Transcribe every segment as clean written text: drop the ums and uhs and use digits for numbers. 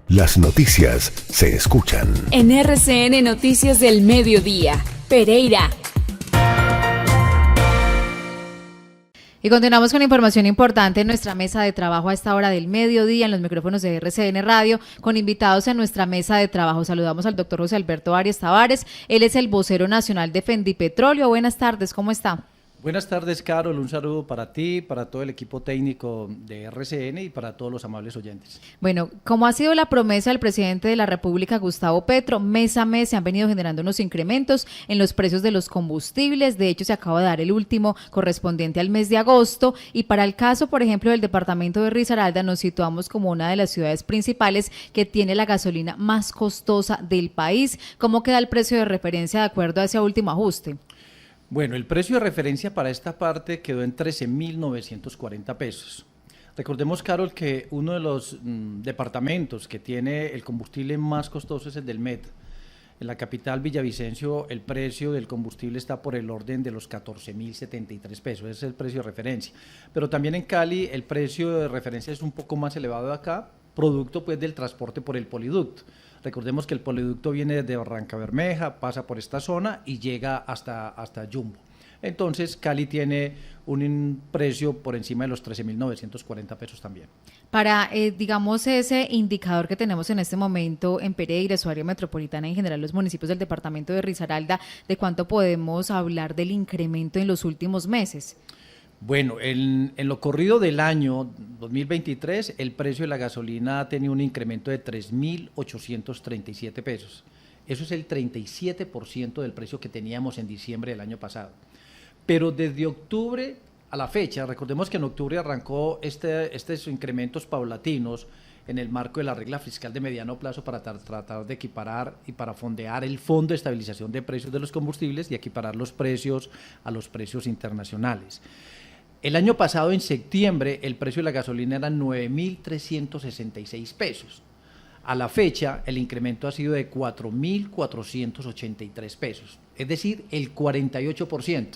Las noticias se escuchan. En RCN Noticias del Mediodía, Pereira. Y continuamos con información importante en nuestra mesa de trabajo a esta hora del mediodía en los micrófonos de RCN Radio con invitados en nuestra mesa de trabajo. Saludamos al doctor José Alberto Arias Tavares, él es el vocero nacional de Fendipetróleo. Buenas tardes, ¿cómo está? Buenas tardes, Carol, un saludo para ti, para todo el equipo técnico de RCN y para todos los amables oyentes. Bueno, como ha sido la promesa del presidente de la República, Gustavo Petro, mes a mes se han venido generando unos incrementos en los precios de los combustibles. De hecho, se acaba de dar el último correspondiente al mes de agosto y para el caso, por ejemplo, del departamento de Risaralda, nos situamos como una de las ciudades principales que tiene la gasolina más costosa del país. ¿Cómo queda el precio de referencia de acuerdo a ese último ajuste? Bueno, el precio de referencia para esta parte quedó en 13.940 pesos. Recordemos, Carol, que uno de los departamentos que tiene el combustible más costoso es el del Meta. En la capital Villavicencio el precio del combustible está por el orden de los 14.073 pesos, ese es el precio de referencia. Pero también en Cali el precio de referencia es un poco más elevado de acá, producto pues del transporte por el poliducto. Recordemos que el poliducto viene desde Barrancabermeja, pasa por esta zona y llega hasta Jumbo. Entonces, Cali tiene un precio por encima de los 13.940 pesos también. Para, digamos, ese indicador que tenemos en este momento en Pereira, su área metropolitana, en general los municipios del departamento de Risaralda, ¿de cuánto podemos hablar del incremento en los últimos meses? Bueno, en lo corrido del año 2023, el precio de la gasolina ha tenido un incremento de 3.837 pesos. Eso es el 37% del precio que teníamos en diciembre del año pasado. Pero desde octubre a la fecha, recordemos que en octubre arrancó estos incrementos paulatinos en el marco de la regla fiscal de mediano plazo para tratar de equiparar y para fondear el Fondo de Estabilización de Precios de los Combustibles y equiparar los precios a los precios internacionales. El año pasado, en septiembre, el precio de la gasolina era 9.366 pesos. A la fecha, el incremento ha sido de 4.483 pesos, es decir, el 48%.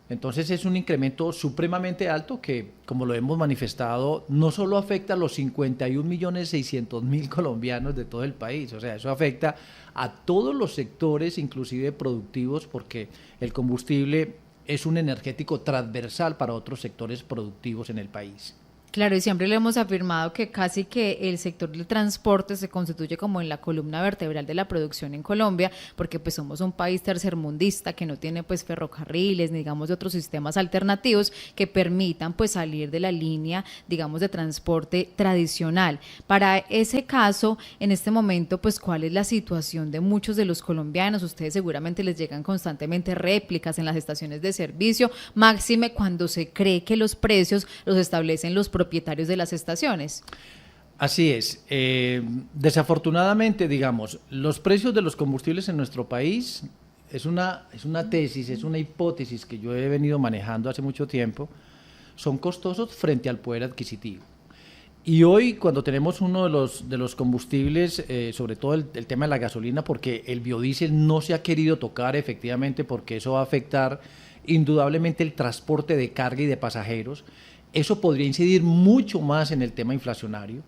Entonces es un incremento supremamente alto que, como lo hemos manifestado, no solo afecta a los 51.600.000 colombianos de todo el país, o sea, eso afecta a todos los sectores, inclusive productivos, porque el combustible es un energético transversal para otros sectores productivos en el país. Claro, y siempre le hemos afirmado que casi que el sector del transporte se constituye como en la columna vertebral de la producción en Colombia, porque pues somos un país tercermundista que no tiene pues ferrocarriles, ni digamos de otros sistemas alternativos que permitan pues salir de la línea, digamos, de transporte tradicional. Para ese caso, en este momento, pues ¿cuál es la situación de muchos de los colombianos? Ustedes seguramente les llegan constantemente réplicas en las estaciones de servicio, máxime cuando se cree que los precios los establecen los propietarios de las estaciones. Así es. Desafortunadamente, digamos, los precios de los combustibles en nuestro país es una tesis, es una hipótesis que yo he venido manejando hace mucho tiempo, son costosos frente al poder adquisitivo. Y hoy, cuando tenemos uno de los combustibles, sobre todo el tema de la gasolina, porque el biodiesel no se ha querido tocar efectivamente porque eso va a afectar indudablemente el transporte de carga y de pasajeros. Eso podría incidir mucho más en el tema inflacionario.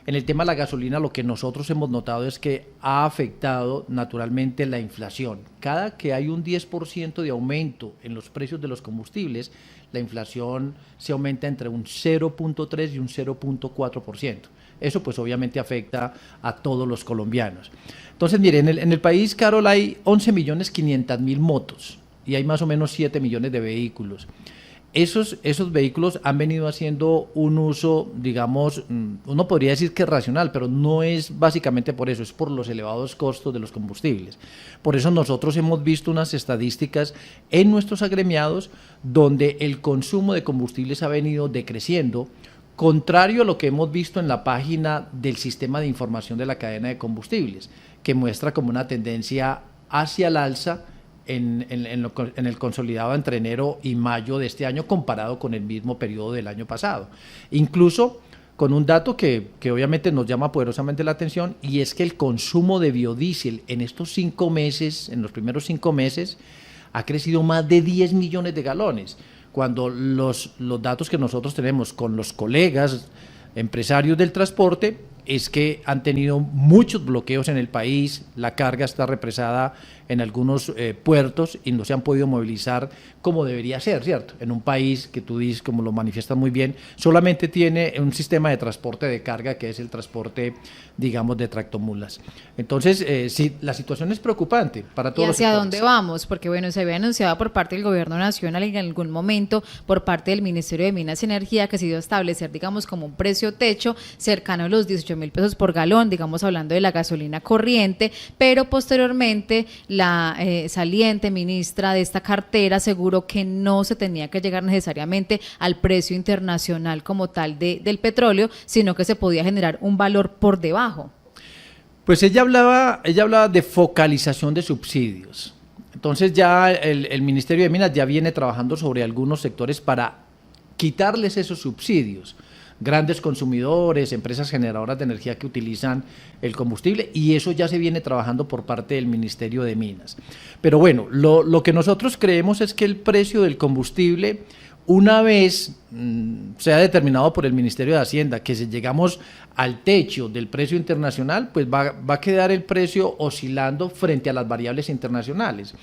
En el tema de la gasolina, lo que nosotros hemos notado es que ha afectado naturalmente la inflación. Cada que hay un 10% de aumento en los precios de los combustibles, la inflación se aumenta entre un 0.3 y un 0.4%. Eso pues obviamente afecta a todos los colombianos. Entonces, mire, en el país, Carol, hay 11.500.000 motos y hay más o menos 7 millones de vehículos. Esos vehículos han venido haciendo un uso, digamos, uno podría decir que es racional, pero no es básicamente por eso, es por los elevados costos de los combustibles. Por eso nosotros hemos visto unas estadísticas en nuestros agremiados donde el consumo de combustibles ha venido decreciendo, contrario a lo que hemos visto en la página del Sistema de Información de la Cadena de Combustibles, que muestra como una tendencia hacia el alza en el consolidado entre enero y mayo de este año comparado con el mismo periodo del año pasado. Incluso con un dato que obviamente nos llama poderosamente la atención, y es que el consumo de biodiesel en estos 5 meses, en los primeros 5 meses, ha crecido más de 10 millones de galones, cuando los datos que nosotros tenemos con los colegas empresarios del transporte es que han tenido muchos bloqueos en el país, la carga está represada en algunos puertos y no se han podido movilizar como debería ser, ¿cierto? En un país que tú dices, como lo manifiestas muy bien, solamente tiene un sistema de transporte de carga que es el transporte, digamos, de tractomulas. Entonces, sí, la situación es preocupante para todos ¿Y los hacia sectores. dónde vamos? Porque bueno, se había anunciado por parte del gobierno nacional y en algún momento por parte del Ministerio de Minas y Energía que se iba a establecer, digamos, como un precio techo cercano a los 18.000 pesos por galón, digamos, hablando de la gasolina corriente, pero posteriormente la saliente ministra de esta cartera aseguró que no se tenía que llegar necesariamente al precio internacional como tal del petróleo, sino que se podía generar un valor por debajo. Pues ella hablaba de focalización de subsidios. Entonces ya el Ministerio de Minas ya viene trabajando sobre algunos sectores para quitarles esos subsidios. Grandes consumidores, empresas generadoras de energía que utilizan el combustible, y eso ya se viene trabajando por parte del Ministerio de Minas. Pero bueno, lo que nosotros creemos es que el precio del combustible, una vez sea determinado por el Ministerio de Hacienda, que si llegamos al techo del precio internacional, pues va a quedar el precio oscilando frente a las variables internacionales.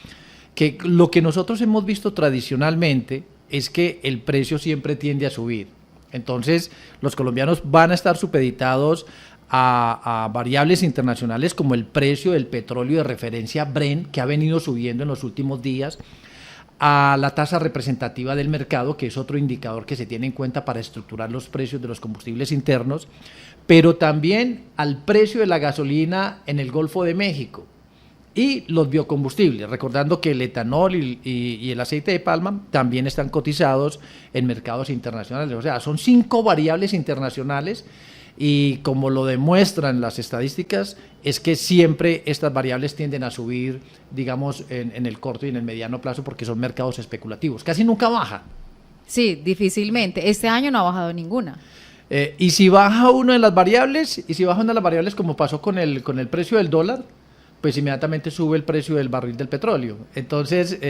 Que lo que nosotros hemos visto tradicionalmente es que el precio siempre tiende a subir. Entonces, los colombianos van a estar supeditados a variables internacionales como el precio del petróleo de referencia Brent, que ha venido subiendo en los últimos días, a la tasa representativa del mercado, que es otro indicador que se tiene en cuenta para estructurar los precios de los combustibles internos, pero también al precio de la gasolina en el Golfo de México y los biocombustibles, recordando que el etanol y el aceite de palma también están cotizados en mercados internacionales. O sea, son 5 variables internacionales y como lo demuestran las estadísticas, es que siempre estas variables tienden a subir, digamos, en el corto y en el mediano plazo porque son mercados especulativos. Casi nunca baja. Sí, difícilmente. Este año no ha bajado ninguna. Y si baja una de las variables, como pasó con el precio del dólar, pues inmediatamente sube el precio del barril del petróleo. Entonces,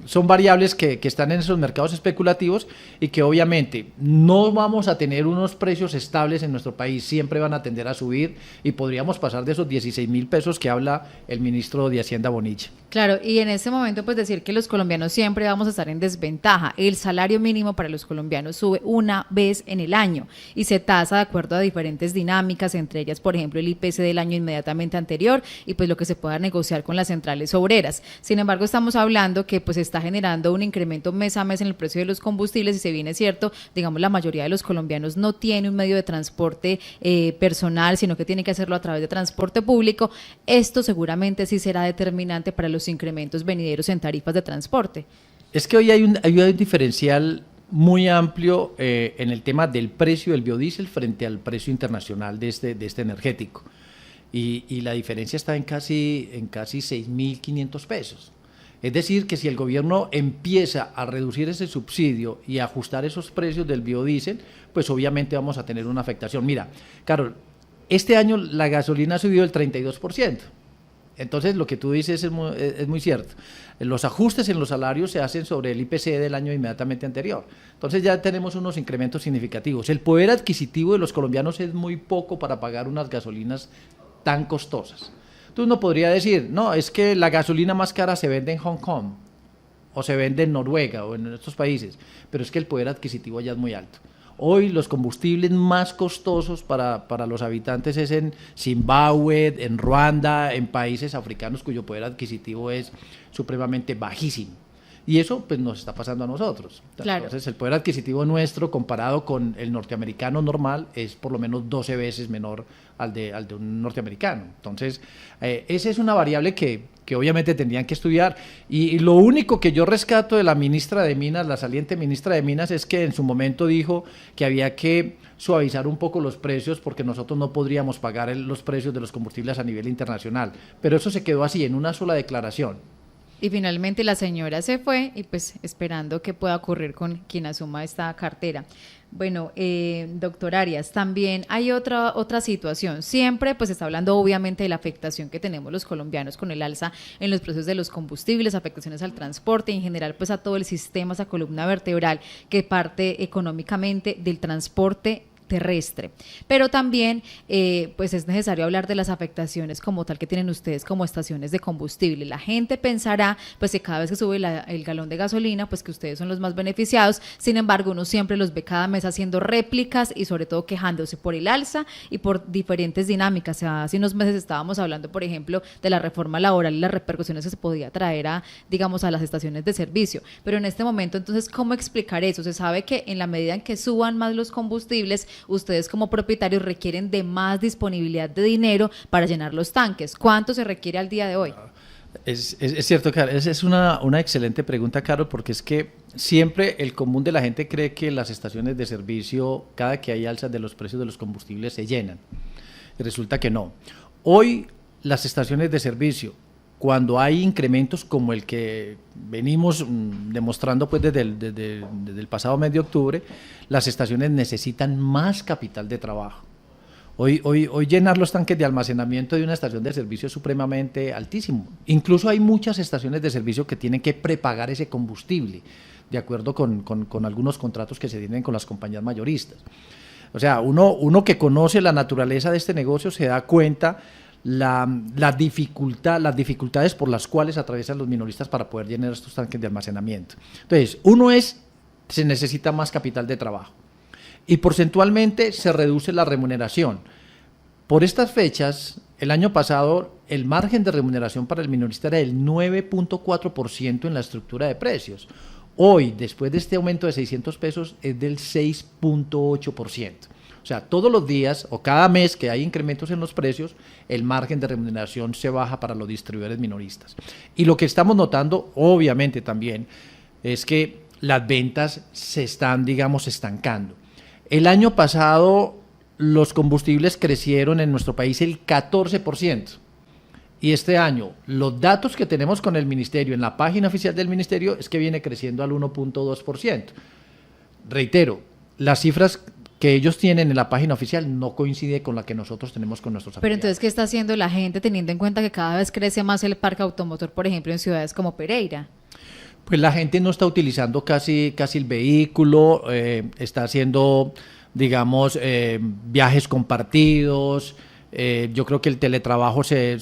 son variables que están en esos mercados especulativos y que obviamente no vamos a tener unos precios estables en nuestro país, siempre van a tender a subir y podríamos pasar de esos 16.000 pesos que habla el ministro de Hacienda Bonilla. Claro, y en este momento pues decir que los colombianos siempre vamos a estar en desventaja. El salario mínimo para los colombianos sube una vez en el año y se tasa de acuerdo a diferentes dinámicas, entre ellas, por ejemplo, el IPC del año inmediatamente anterior y pues lo que se pueda negociar con las centrales obreras. Sin embargo, estamos hablando que pues está generando un incremento mes a mes en el precio de los combustibles y si bien es cierto, digamos, la mayoría de los colombianos no tiene un medio de transporte personal, sino que tiene que hacerlo a través de transporte público. Esto seguramente sí será determinante para los incrementos venideros en tarifas de transporte. Es que hoy hay un diferencial muy amplio en el tema del precio del biodiesel frente al precio internacional de este energético. Y la diferencia está en casi 6.500 pesos. Es decir, que si el gobierno empieza a reducir ese subsidio y a ajustar esos precios del biodiesel, pues obviamente vamos a tener una afectación. Mira, Carol, este año la gasolina ha subido el 32%. Entonces, lo que tú dices es muy cierto. Los ajustes en los salarios se hacen sobre el IPC del año inmediatamente anterior. Entonces, ya tenemos unos incrementos significativos. El poder adquisitivo de los colombianos es muy poco para pagar unas gasolinas tan costosas. Entonces, uno podría decir, no, es que la gasolina más cara se vende en Hong Kong, o se vende en Noruega, o en estos países, pero es que el poder adquisitivo ya es muy alto. Hoy los combustibles más costosos para los habitantes es en Zimbabue, en Ruanda, en países africanos cuyo poder adquisitivo es supremamente bajísimo. Y eso pues nos está pasando a nosotros. Claro. Entonces el poder adquisitivo nuestro comparado con el norteamericano normal es por lo menos 12 veces menor al de un norteamericano. Entonces esa es una variable que obviamente tendrían que estudiar. Y lo único que yo rescato de la ministra de Minas, la saliente ministra de Minas, es que en su momento dijo que había que suavizar un poco los precios porque nosotros no podríamos pagar los precios de los combustibles a nivel internacional. Pero eso se quedó así, en una sola declaración. Y finalmente la señora se fue y pues esperando que pueda ocurrir con quien asuma esta cartera. Bueno, doctor Arias, también hay otra situación. Siempre pues está hablando obviamente de la afectación que tenemos los colombianos con el alza en los precios de los combustibles, afectaciones al transporte y en general pues a todo el sistema, esa columna vertebral que parte económicamente del transporte terrestre. Pero también pues es necesario hablar de las afectaciones como tal que tienen ustedes como estaciones de combustible. La gente pensará pues que cada vez que sube el galón de gasolina, pues que ustedes son los más beneficiados. Sin embargo, uno siempre los ve cada mes haciendo réplicas y sobre todo quejándose por el alza y por diferentes dinámicas. Hace unos meses estábamos hablando, por ejemplo, de la reforma laboral y las repercusiones que se podía traer a, digamos, a las estaciones de servicio. Pero en este momento, entonces, ¿cómo explicar eso? Se sabe que en la medida en que suban más los combustibles, ustedes como propietarios requieren de más disponibilidad de dinero para llenar los tanques. ¿Cuánto se requiere al día de hoy? Es cierto, Carol, es una excelente pregunta, Carol, porque es que siempre el común de la gente cree que las estaciones de servicio, cada que hay alzas de los precios de los combustibles, se llenan. Y resulta que no. Hoy las estaciones de servicio, cuando hay incrementos como el que venimos demostrando pues desde el pasado mes de octubre, las estaciones necesitan más capital de trabajo. Hoy llenar los tanques de almacenamiento de una estación de servicio es supremamente altísimo. Incluso hay muchas estaciones de servicio que tienen que prepagar ese combustible, de acuerdo con algunos contratos que se tienen con las compañías mayoristas. O sea, uno que conoce la naturaleza de este negocio se da cuenta las dificultades por las cuales atraviesan los minoristas para poder llenar estos tanques de almacenamiento. Entonces, se necesita más capital de trabajo y porcentualmente se reduce la remuneración. Por estas fechas, el año pasado, el margen de remuneración para el minorista era del 9.4% en la estructura de precios. Hoy, después de este aumento de 600 pesos, es del 6.8%. O sea, todos los días o cada mes que hay incrementos en los precios, el margen de remuneración se baja para los distribuidores minoristas. Y lo que estamos notando, obviamente también, es que las ventas se están, digamos, estancando. El año pasado los combustibles crecieron en nuestro país el 14%. Y este año, los datos que tenemos con el Ministerio, en la página oficial del Ministerio, es que viene creciendo al 1.2%. Reitero, las cifras que ellos tienen en la página oficial no coincide con la que nosotros tenemos con nuestros afiliados. Pero entonces, ¿qué está haciendo la gente teniendo en cuenta que cada vez crece más el parque automotor, por ejemplo, en ciudades como Pereira? Pues la gente no está utilizando casi el vehículo, está haciendo, digamos, viajes compartidos. Yo creo que el teletrabajo se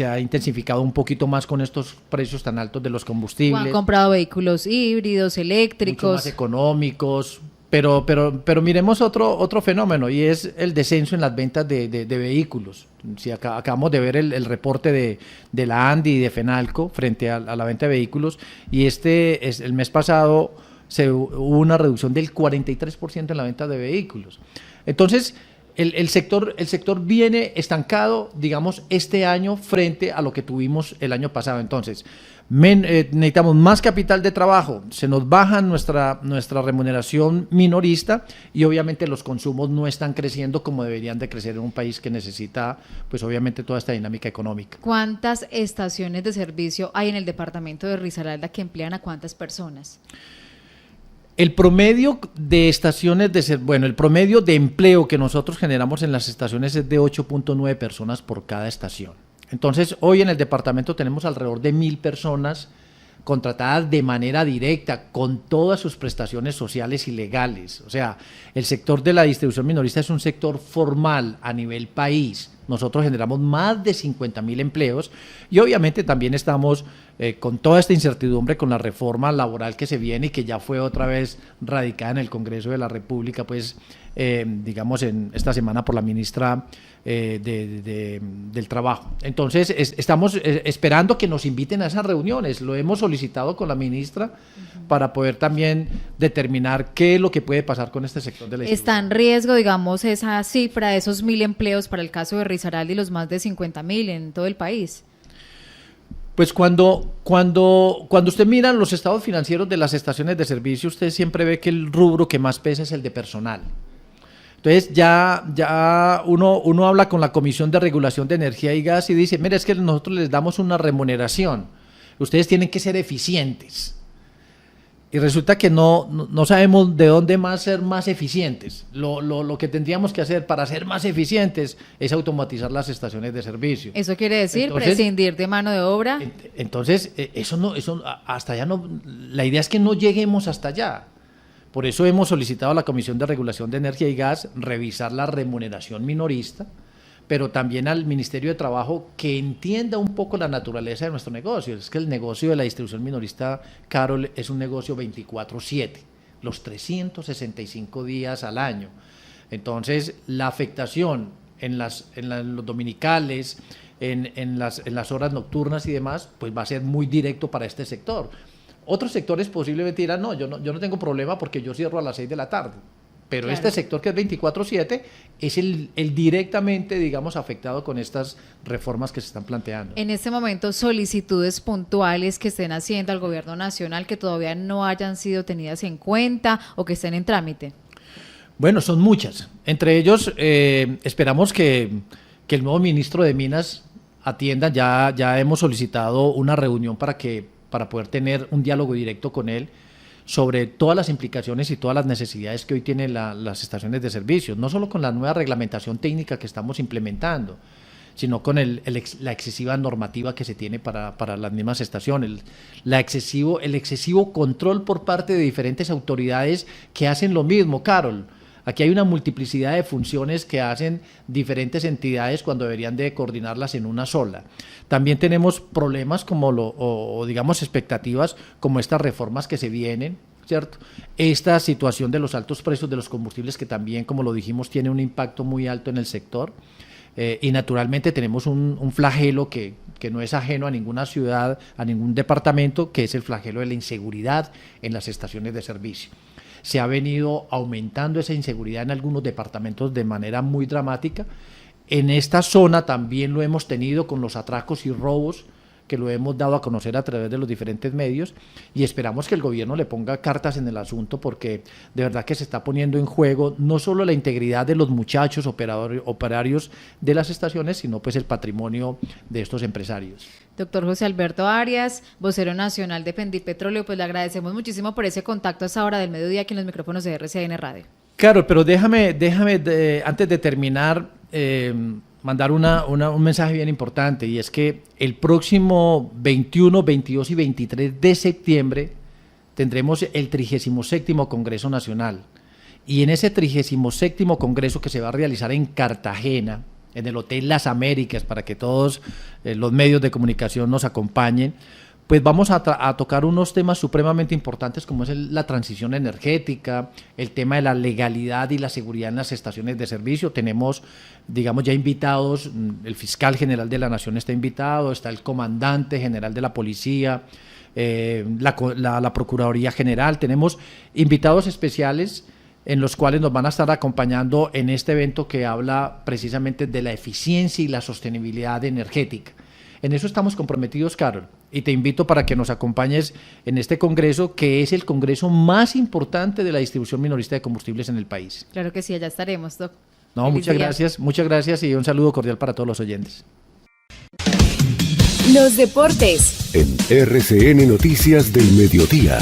ha intensificado un poquito más con estos precios tan altos de los combustibles. Han comprado vehículos híbridos, eléctricos. Mucho más económicos. Pero miremos otro fenómeno, y es el descenso en las ventas de vehículos. Si acabamos de ver el reporte de la ANDI y de FENALCO frente a la venta de vehículos, y el mes pasado hubo una reducción del 43% en la venta de vehículos. Entonces, el sector viene estancado, digamos, este año frente a lo que tuvimos el año pasado. Entonces, necesitamos más capital de trabajo, se nos baja nuestra remuneración minorista y obviamente los consumos no están creciendo como deberían de crecer en un país que necesita, pues obviamente, toda esta dinámica económica. ¿Cuántas estaciones de servicio hay en el departamento de Risaralda que emplean a cuántas personas? El promedio de el promedio de empleo que nosotros generamos en las estaciones es de 8.9 personas por cada estación. Entonces, hoy en el departamento tenemos alrededor de 1.000 personas contratadas de manera directa, con todas sus prestaciones sociales y legales. O sea, el sector de la distribución minorista es un sector formal a nivel país. Nosotros generamos más de 50.000 empleos y obviamente también estamos con toda esta incertidumbre con la reforma laboral que se viene y que ya fue otra vez radicada en el Congreso de la República, pues digamos esta semana por la ministra del Trabajo. Entonces estamos esperando que nos inviten a esas reuniones, lo hemos solicitado con la ministra para poder también determinar qué es lo que puede pasar con este sector de la ¿Está en riesgo, digamos, esa cifra de esos 1.000 empleos para el caso de Risaralda y los más de 50.000 en todo el país? Pues cuando usted mira los estados financieros de las estaciones de servicio, usted siempre ve que el rubro que más pesa es el de personal. Entonces ya uno habla con la Comisión de Regulación de Energía y Gas y dice, mira, es que nosotros les damos una remuneración, ustedes tienen que ser eficientes. Y resulta que no sabemos de dónde más ser más eficientes. Lo que tendríamos que hacer para ser más eficientes es automatizar las estaciones de servicio. ¿Eso quiere decir prescindir de mano de obra? Entonces, hasta allá no, la idea es que no lleguemos hasta allá. Por eso hemos solicitado a la Comisión de Regulación de Energía y Gas revisar la remuneración minorista, pero también al Ministerio de Trabajo que entienda un poco la naturaleza de nuestro negocio. Es que el negocio de la distribución minorista, Carol, es un negocio 24/7, los 365 días al año. Entonces, la afectación en los dominicales, en las horas nocturnas y demás, pues va a ser muy directo para este sector. Otros sectores posiblemente dirán, no, yo no tengo problema porque yo cierro a las 6 de la tarde. Pero claro, este sector que es 24/7 es el directamente, digamos, afectado con estas reformas que se están planteando. En este momento, solicitudes puntuales que estén haciendo al gobierno nacional que todavía no hayan sido tenidas en cuenta o que estén en trámite. Bueno, son muchas. Entre ellos, esperamos que el nuevo ministro de Minas atienda. Ya hemos solicitado una reunión para poder tener un diálogo directo con él sobre todas las implicaciones y todas las necesidades que hoy tienen las estaciones de servicio, no solo con la nueva reglamentación técnica que estamos implementando, sino con la excesiva normativa que se tiene para las mismas estaciones, el excesivo control por parte de diferentes autoridades que hacen lo mismo, Carol. Aquí hay una multiplicidad de funciones que hacen diferentes entidades cuando deberían de coordinarlas en una sola. También tenemos problemas como digamos expectativas como estas reformas que se vienen, ¿cierto? Esta situación de los altos precios de los combustibles que también, como lo dijimos, tiene un impacto muy alto en el sector. Y naturalmente tenemos un flagelo que no es ajeno a ninguna ciudad, a ningún departamento, que es el flagelo de la inseguridad en las estaciones de servicio. Se ha venido aumentando esa inseguridad en algunos departamentos de manera muy dramática. En esta zona también lo hemos tenido con los atracos y robos que lo hemos dado a conocer a través de los diferentes medios y esperamos que el gobierno le ponga cartas en el asunto porque de verdad que se está poniendo en juego no solo la integridad de los muchachos operarios de las estaciones, sino pues el patrimonio de estos empresarios. Doctor José Alberto Arias, vocero nacional de Pendipetróleo, pues le agradecemos muchísimo por ese contacto a esta hora del mediodía aquí en los micrófonos de RCN Radio. Claro, pero déjame antes de terminar, mandar un mensaje bien importante, y es que el próximo 21, 22 y 23 de septiembre tendremos el 37º Congreso Nacional. Y en ese 37º Congreso que se va a realizar en Cartagena, en el Hotel Las Américas, para que todos los medios de comunicación nos acompañen, pues vamos a tocar unos temas supremamente importantes como es la transición energética, el tema de la legalidad y la seguridad en las estaciones de servicio. Tenemos, digamos, ya invitados, el fiscal general de la Nación está invitado, está el comandante general de la policía, la Procuraduría General. Tenemos invitados especiales en los cuales nos van a estar acompañando en este evento que habla precisamente de la eficiencia y la sostenibilidad energética. En eso estamos comprometidos, Carol, y te invito para que nos acompañes en este congreso, que es el congreso más importante de la distribución minorista de combustibles en el país. Claro que sí, allá estaremos, Doc. No, muchas gracias y un saludo cordial para todos los oyentes. Los deportes En RCN Noticias del Mediodía.